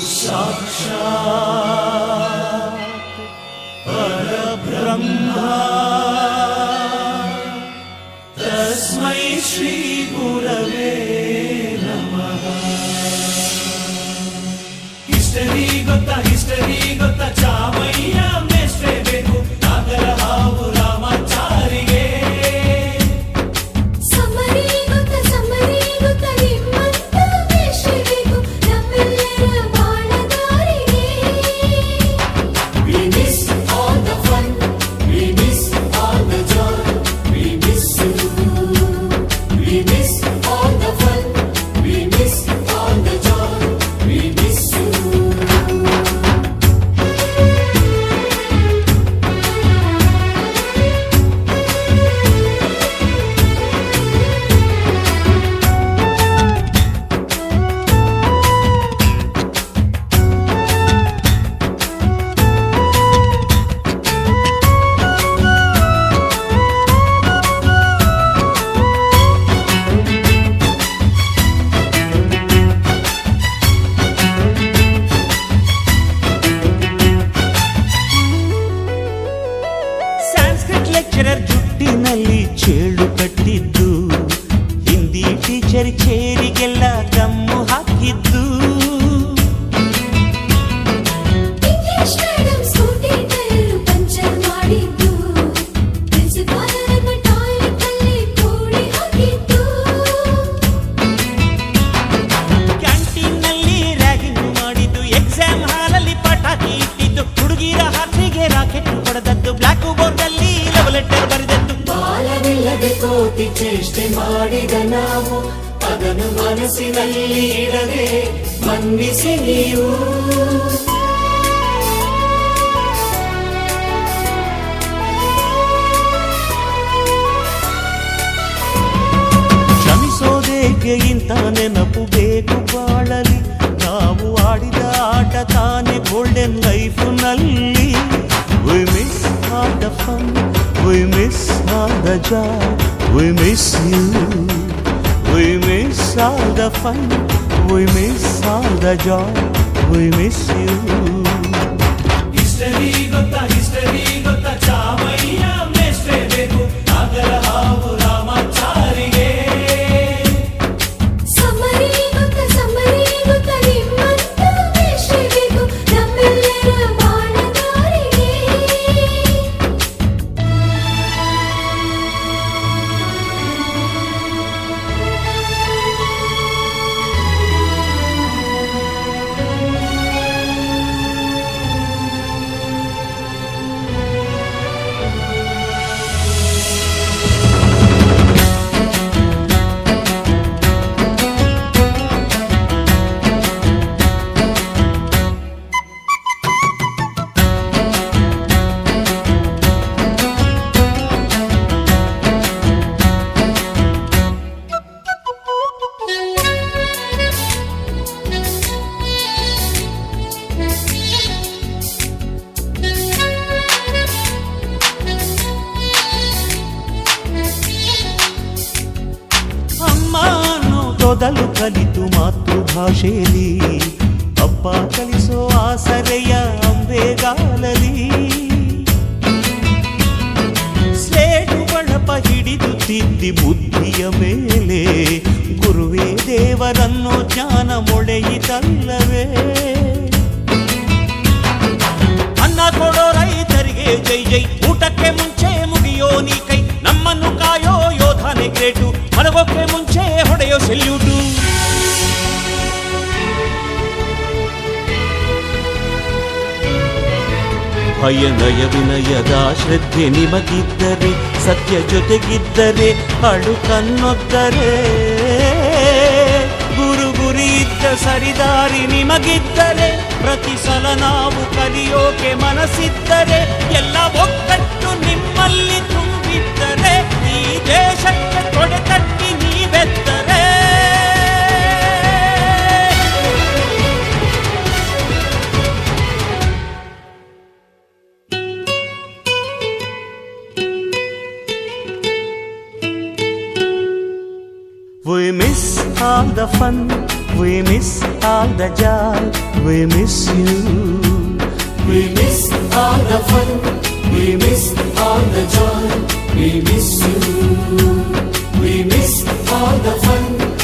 साक्षात् परब्रह्मा तस्मै श्री गुरवे नमः। हिस्टरी ಗೊತ್ತಾ ಚಾಮಯ್ಯ ಮೇಷ್ಟ್ರೆ ಬೇಕು ನಾಗರ ಹಾವು ರಾಮಾಚಾರಿಗೆ. ಸಮರಿ ಗೊತ್ತ ನಿಮ್ಮಂತ ಮೇಷ್ಟ್ರೆ ಬೇಕು ನಮ್ಮೆಲ್ಲರ ಬಾಳದಾರಿಗೆ. We miss all the fun, we miss all the joy, we miss you. We miss all the fun, we miss all the joy, we miss you. Lecturer ಜುಟ್ಟಿನಲ್ಲಿ ಚೇಳು ಕಟ್ಟಿದ್ದು, ಹಿಂದಿ ಟೀಚರ್ ಚೇರಿಗೆಲ್ಲ ಗಮ್ಮು ಹಾಕಿದ್ದು, English madam scooty tyre puncture ಮಾಡಿದ್ದು, ಪ್ರಿನ್ಸಿಪಾಲರನ್ನ toilet ಅಲ್ಲಿ ಕೋಡಿ ಹಾಕಿದ್ದು, ಕ್ಯಾಂಟೀನ್ನಲ್ಲಿ ragging ಮಾಡಿದ್ದು, ಎಕ್ಸಾಮ್ ಹಾಲಲ್ಲಿ ಪಟಾಕಿ ಇಟ್ಟಿದ್ದು, ಹುಡುಗಿರ ಹಾಸಿಗೆ ರಾಕೆಟ್ ಹೊಡೆದದ್ದು, ಬ್ಲಾಕ್ ಬೋರ್ಡ್ ಅಲ್ಲಿ ಲವ್ ಲೆಟರ್ ಬರೆದದ್ದು. ಬಾಲವಿಲ್ಲದೆ ಕೋಟಿ ಚೇಷ್ಟೆ ಮಾಡಿದ ನಾವು ಅದನ್ನು ಮನಸ್ಸಿನಲ್ಲಿ ಇಡದೆ ಮನ್ನಿಸಿ ನೀವು. ಕ್ಷಮಿಸೋದೇಕೆ ಇಂಥ ನೆನಪು ಬೇಕು ಬಾಳಲಿ, ನಾವು ಆಡಿದ ಆಟ ತಾನೆ golden ಲೈಫ್ನಲ್ಲಿ. We miss all the fun, we miss all the joy, we miss you. We miss all the fun, we miss all the joy, we miss you. History ಗೊತ್ತಾ ಚಾಮಯ್ಯ ಮೇಷ್ಟ್ರೆ ಬೇಕು ನಾಗರ ಹಾವು ರಾಮಾಚಾರಿಗೆ. ಸಮರಿ ಗೊತ್ತ ನಿಮ್ಮಂತ ಮೇಷ್ಟ್ರೆ ಬೇಕು ನಮ್ಮೆಲ್ಲರ ಬಾಳದಾರಿಗೆ. ಅಮ್ಮ ಅನ್ನೋದೊದಲು ಕಲಿತು ಮಾತೃಭಾಷೆಯಲ್ಲಿ, ಅಪ್ಪ ಕಲಿಸೋ ಆಸರೆಯ ಅಂಬೆಗಾಲಲಿ, ಸ್ಲೇಟು ಬಳಪ ಹಿಡಿದು ತಿದ್ದಿ ಬುದ್ಧಿಯ ಮೇಲೆ, ಗುರುವೇ ದೇವರನ್ನೋ ಜ್ಞಾನ ಮೊಳೆಯಿತಲ್ಲವೇ. ಅನ್ನ ಕೊಡೋ ರೈತರಿಗೆ ಜೈ ಜೈ, ಊಟಕ್ಕೆ ಮುಂಚೆ ಮುಗಿಯೋ ನೀ ಕೈ, ನಮ್ಮನ್ನು ಕಾಯೋ ಯೋಧನೆ ಗ್ರೇಟು, ಮಲಗೋಕೆ ಮುಂಚೆ ಹೊಡೆಯೋ ಸೆಲ್ಯೂಟು. ಭಯ ನಯ ವಿನಯದ ಶ್ರದ್ಧೆ ನಿಮಗಿದ್ದರೆ, ಸತ್ಯ ಜೊತೆಗಿದ್ದರೆ, ಅಳು ಕನ್ನೊದ್ದರೆ, ಗುರಿ ಇದ್ದ ಸರಿದಾರಿ ನಿಮಗಿದ್ದರೆ, ಪ್ರತಿ ಸಲ ನಾವು ಕಲಿಯೋಕೆ ಮನಸ್ಸಿದ್ದರೆ, ಎಲ್ಲ ಒಗ್ಗಟ್ಟು ನಿಮ್ಮಲ್ಲಿ ತುಂಬಿದ್ದರೆ, ಈ ದೇಶಕ್ಕೆ ತೊಡೆ ತಟ್ಟಿ ನೀವೆದ್ದರೆ. We miss all the fun, We miss all the joy, we miss you. We miss all the fun, we miss all the joy, we miss you. We miss all the fun,